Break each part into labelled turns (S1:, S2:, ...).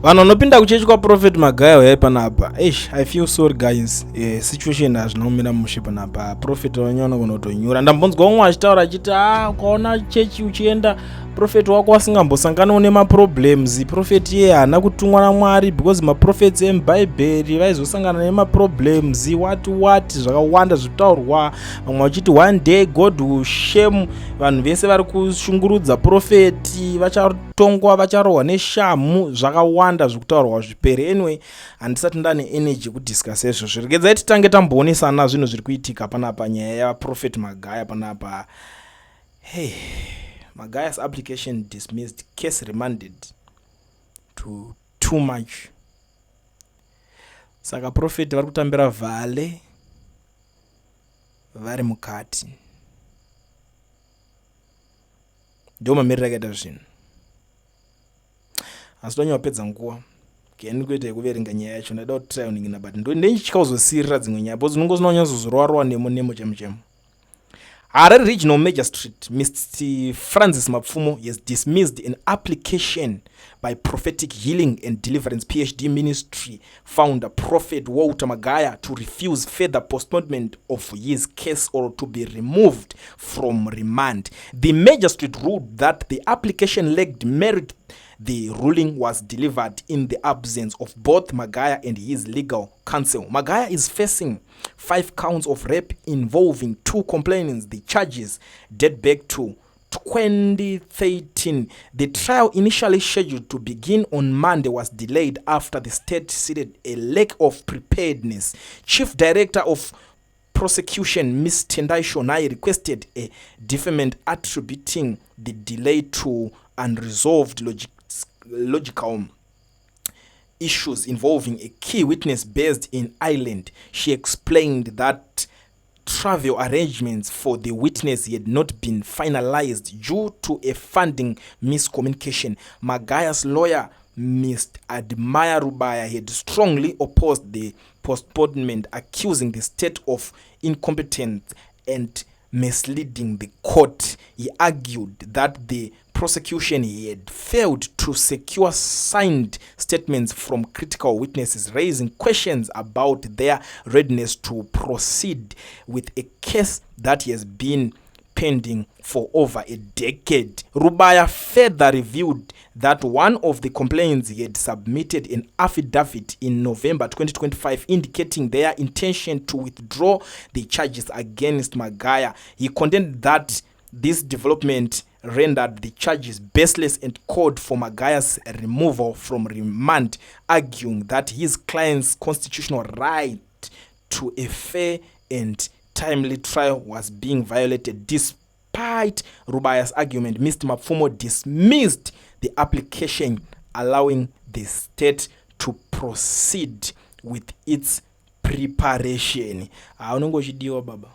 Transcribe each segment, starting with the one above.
S1: vanhu vanopinda kuchechi kwaprofeti Magaya wayai panapa. I feel sorry guys. Situation hazvina kumira mushe panapa. Profeti wanyona kunotonyura. Ndambonzwa umwe achitaura achiti ukaona chechi uchienda profeti wako asingambosanganawo nemaproblems. Profeti iye haana kutumwa naMwari because maprofets emubhaibheri vaizosangana nemaproblems what zvakawanda zvitaurwa. Vamwe vachiti one day God will shame vanhu vese vari kushungurudza profeti, vachatongwa vacharohwa neshamu, zvakawanda zvekutaurwa zvipere. Anyway, handisati ndane energy kudiscussa izvozvo. Regedzai titange tamboonesana zvinhu zviri kuitika panapa nyaya yaprofeti Magaya panapa. Hey, Magaya's application dismissed, case remanded to too much. Saka profeti vari kutambira vhale vari mukati. Ndio mamiriro akaita zvinhu. Asi tonyapedza nguva. Keni kuita kuverenga nyaya yacho ndada kutry kuningina but ndinechikauzosirira dzimwe nyaya because unongozononyazozorwa nemo chemu. Harare Regional Magistrate Mr. Francis Mapfumo has dismissed an application by Prophetic Healing and Deliverance PhD Ministry founder Prophet Walter Magaya to refuse further postponement of his case or to be removed from remand. The magistrate ruled that the application lacked merit. The ruling was delivered in the absence of both Magaya and his legal counsel. Magaya is facing 5 counts of rape involving 2 complainants. The charges date back to 2013. The trial, initially scheduled to begin on Monday, was delayed after the state cited a lack of preparedness. Chief Director of Prosecution, Ms. Tendai Honai, requested a deferment attributing the delay to unresolved logical issues involving a key witness based in Ireland. She explained that travel arrangements for the witness had not been finalized due to a funding miscommunication. Magaya's lawyer, Mr. Admire Rubaya, had strongly opposed the postponement, accusing the state of incompetence and misleading the court. He argued that the prosecution had failed to secure signed statements from critical witnesses, raising questions about their readiness to proceed with a case that has been pending for over a decade. Rubaya further revealed that one of the complainants had submitted an affidavit in November 2025 indicating their intention to withdraw the charges against Magaya. He contended that this development rendered the charges baseless and called for Magaya's removal from remand, arguing that his client's constitutional right to a fair and timely trial was being violated. Despite Rubaya's argument, Mr. Mapfumo dismissed the application, allowing the state to proceed with its preparation. Unenge uchidiwa baba,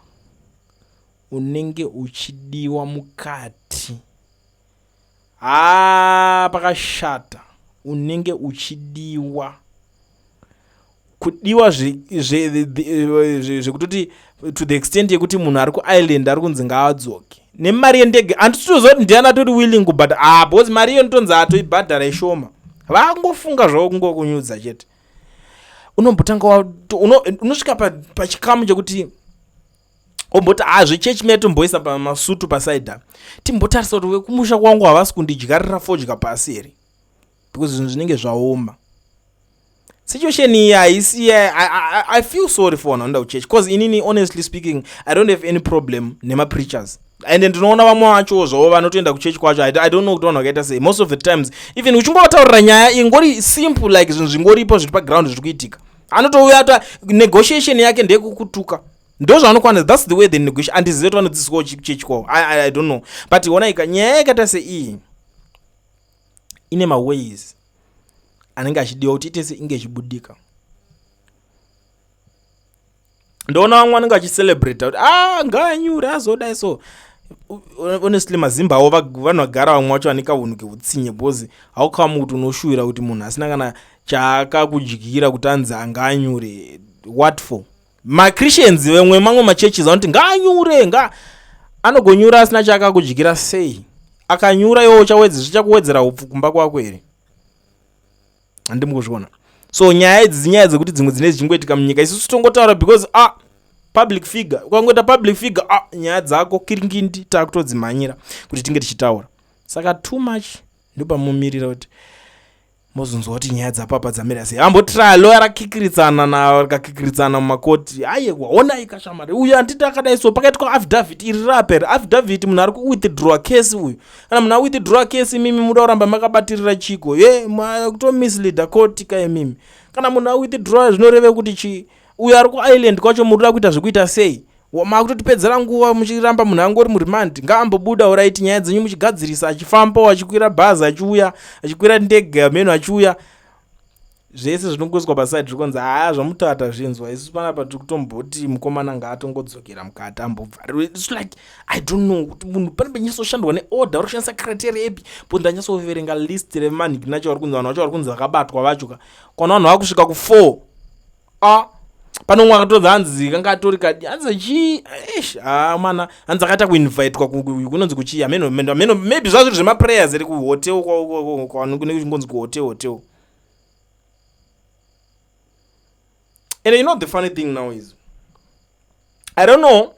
S1: unenge uchidiwa mukati. Pakashata. Unenge uchidiwa. Kudiwa zvekutoti to the extent yekuti munhu ari kuIreland ari kunzi ngaadzoke nemari yendege. Handitozoti ndiani atori willing but because mari iyo ntonzi atoibhadhara ishoma. Vangofunga zvavo kungokunyudza chete. Unombotanga unosvika pachikamu chekuti omboti zvechechi metomboisa pamasutu pasaidha timbotarisa kuti wekumusha kwangu havasi kundidyarira fodya pasi here because zvinhu zvinenge zvaoma. Situation here I feel sorry for Honai church because inini honestly speaking I don't have any problem nema preachers and ndinoona vamwe vacho zvo vanotoenda kuchechi kwacho. I don't know kuti vanhu vakaita sei. Most of the times even uchingotaurira nyaya ingori simple like zvinhu zvingoripo zviri paground zviri kuitika, anotouya negotiation yake ndeyekukutuka. Ndo zvanokwana. That's the way they negotiate. And is it one of this go chechi kwao? I don't know. But Honai nyaya yakaita sei ine ma ways anenge achidiwa kuti itese inge chibudika. Ndona vamwe anenge achicelebrate kuti nganyure azodai so. Honestly mazimbawo vanhu vagara vamwe vacho vane kaunhu keutsinye because haukamu kuti unoshuvira kuti munhu asina kana chaakakudyira kuti anzi anganyure. What for? MaChristians vemwe mamwe machurches vanoti nganyure anogonyura asina chaakakudyira sei? Akanyura iwo zvichakuwedzera upfu kumba kwako here. handimukuzviona. So nyaya dzekuti dzimwe dzine dzichingoitika munyika isusu tongotaura because public figure, ukangoita public figure nyaya dzako kiringindi takutodzimhanyira kuti tinge tichitaura. Saka too much ndopamumirira kuti mozonzwa kuti nyaya dzapapa dzamira sei. Ambotry lawyer rakikiritsana nawo rikakikiritsana mumakoti. Aiwa Honai kashamari uyu anditi akadai so pakaitwa affidavit iri rapera affidavit munhu ari kuwithdraw case uyu. Kana munhu awithdraw case mimi muda kuramba makabatirira chiko. Kutomislead court kai mimi. Kana munhu awithdraw zvinoreve kuti chi uyu ari kuisland kwacho muri kuita zvekuita sei. Makutotipedzera nguva muchiramba munhu angori murimandi. Ngaambobuda uraiti nyaya dzenyu muchigadzirisa achifamba achikwira bhazi achiuya achikwira ndege ameno achiuya. Zvese zvinongoswa paside zvikonzi zvamutata zvinzwa. Isusu panapa tiri kutomboti mukomana ngaatongodzokera mukati ambobva. It's like I don't know kuti munhu pane nyasoshandwa neorder uri kushandisa criteria epi. But ndanyatsoverenga list remanhigi nacho vari kunzi vanhu vacho vari kunzi vakabatwa vacho kana vanhu vakusvika ku4. Pano mwe akatodza hanzi kanga atori kadi hanzi chi mana hanzi akaita kuinvitwa kunonzi kuchi ameno maybe zvazvo zvema prayers iri kuhotel kune kunonzi kuhotel. And you know the funny thing now is I don't know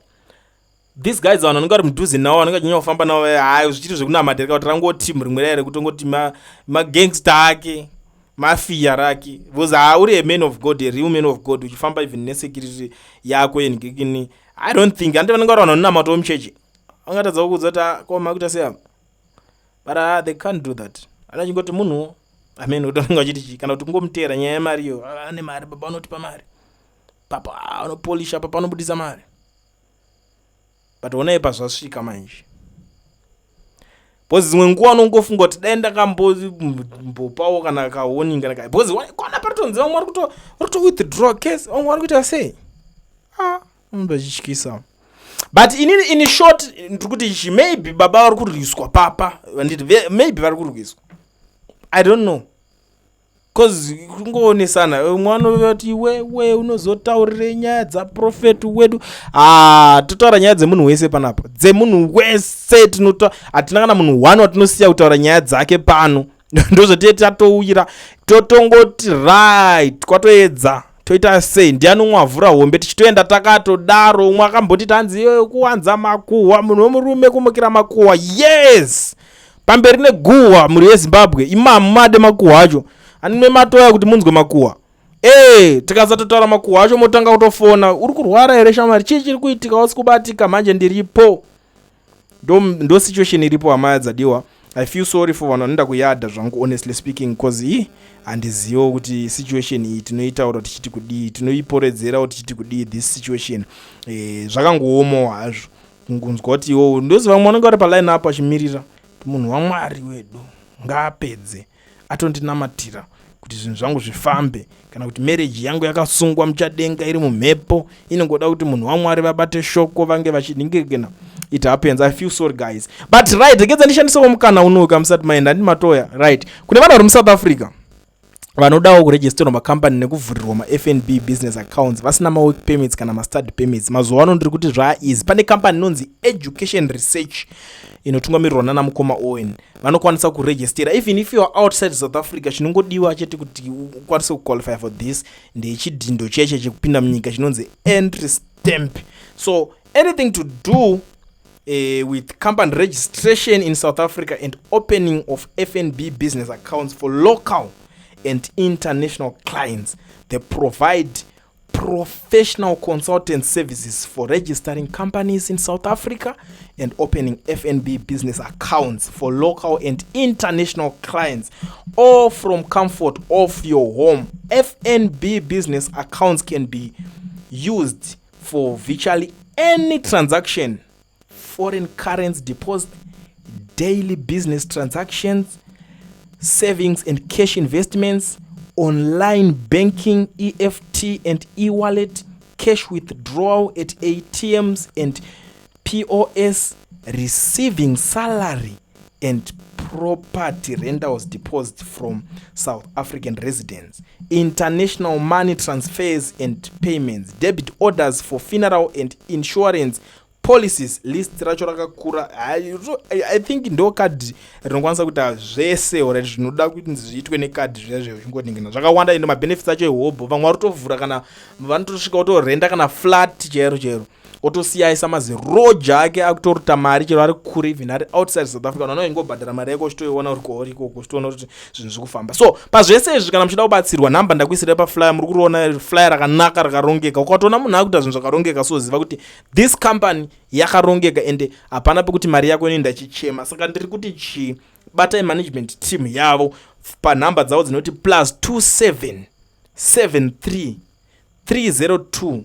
S1: these guys vanhu vanenge vari mudhuze nawo vanenge vachinyanya kufamba nawo zvichiri zvekunamatira kuti rangoti rimwe rere kutongoti magangster ake mafia rake because uri a man of God, a real man of God uchifamba even nesecurity yako yenigikini. I don't think ande vanenge vari vanhu vanonamata vomuchechi angatadza kukudza kuti koma kuita sei but they can't do that. Ana chingoti munhu amen utonga achiti kana kuti ngomutera nyaya yemariyo ane mari baba unotipa mari papa unopolisha papa unobudisa mari but Honai pazvasvika manje. Because dzimwe nguva unongofunga kuti dai ndakambopawo kana kaoni kana kai because kwana paritonzi vamwe vari kuto withdraw case vamwe vari kuita sei unobachityisa. But in short ndiri kuti maybe baba vari kurwiswa papa maybe vari kurwiswa I don't know because kungoonesana mwana wati we unozotaurire nyaya dzaprofeti wedu totaura nyaya dzemunhu wese panapa dzemunhu wese hatina kana munhu one watinosiya kutaura nyaya dzake pano ndozvotee tatouira totongoti right kwatoedza toita sei ndiani umwe avhura hombe tichitoenda takatodaro umwe akamboti tanzi kuwanza makuhwa munhu wemurume kumukira makuhwa yes pamberi neguhwa muri yeZimbabwe imamu made makuhwa acho anime matoya kuti munzwe makuhwa tikasatotaura makuhwa acho motanga kutofona uri kurwara here shamari chii chiri kuitika wasi kubatika manje ndiripo ndo situation iripo hama dzadiwa. I feel sorry for vanhu vanoenda kuyadha zvangu honestly speaking because handizivo kuti situation iyi tinoitaura tichiti kudii tinoiporedzera kuti tichiti kudii this situation zvakangoomawo hazvo kungonzwa kuti ndozi vamwe vanenge vari paline apo achimirira munhu waMwari wedu ngaapedze atondinamatira kuti zvinhu zvangu zvifambe kana kuti marriage yangu yakasungwa muchadenga iri mumhepo inongoda kuti munhu waMwari vabate shoko vange vachidingirikena it happens. I feel sorry guys but right gedza ndishandisewo mukana unoka musati maenda handi matoya right kune vanhu vari muSouth Africa vanodawo kuregisterwa makambani nekuvhurirwa maFNB business accounts vasina mawork permits kana mastudy permits. Mazuva ano ndiri kuti zvaizi pane kambani inonzi Education Research inotungamirirwa nana mukoma Owen vanokwanisa kuregistera even if you are outside South Africa. Chinongodiwa chete kuti ukwanise kuqualify for this ndechidhindo cheche chekupinda munyika chinonzi entry stamp. So anything to do with company registration in South Africa and opening of FNB business accounts for local and international clients, they provide professional consultant services for registering companies in South Africa and opening FNB business accounts for local and international clients, all from comfort of your home. FNB business accounts can be used for virtually any transaction: foreign currency deposit, daily business transactions, savings and cash investments, online banking, EFT and e-wallet, cash withdrawal at ATMs and POS, receiving salary and property rentals deposits from South African residents, international money transfers and payments, debit orders for funeral and insurance policies list racho rakakura. I think ndo kadhi rinokwanisa kuita zvese already zvinoda kuti zviitwe nekadhi zvezvo zvingodingina zvakawanda ende mabenefits acho ihobho. Vamwe varutovhura kana vanotosvika kutorenda kana flat chero otosiyaisa maziroja ake akutoruta mari chero ari kure even ari outside South Africa unongobhadhara mari yako uchitoiona uri kwaurikoko uchitoona kuti zvinhu zviri kufamba. So pazvese izvi kana muchida kubatsirwa nhamba ndakuisira paflyer muri kuona flyer rakanaka rakarongeka ukatoona munhu akuita zvinhu zvakarongeka so ziva kuti this company yakarongeka ende hapana pekuti mari yako inoenda chichema. Saka ndiri kuti chibatai management team yavo panhamba dzavo dzinoti +27 73 302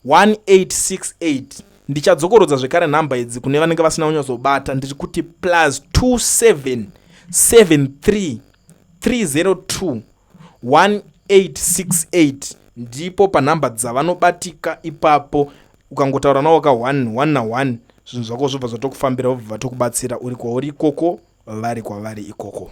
S1: 1868. Ndichadzokorodza zvekare nhamba idzi kune vanenge vasina kunyatsobata. Ndiri kuti +27 73 302 1868 ndipo panhamba dzavanobatika ipapo. Ukangotaura navo ka 1 na 1 zvinhu zvako zvobva zvatokufambira vobva vatokubatsira uri kwauri ikoko vari kwavari ikoko.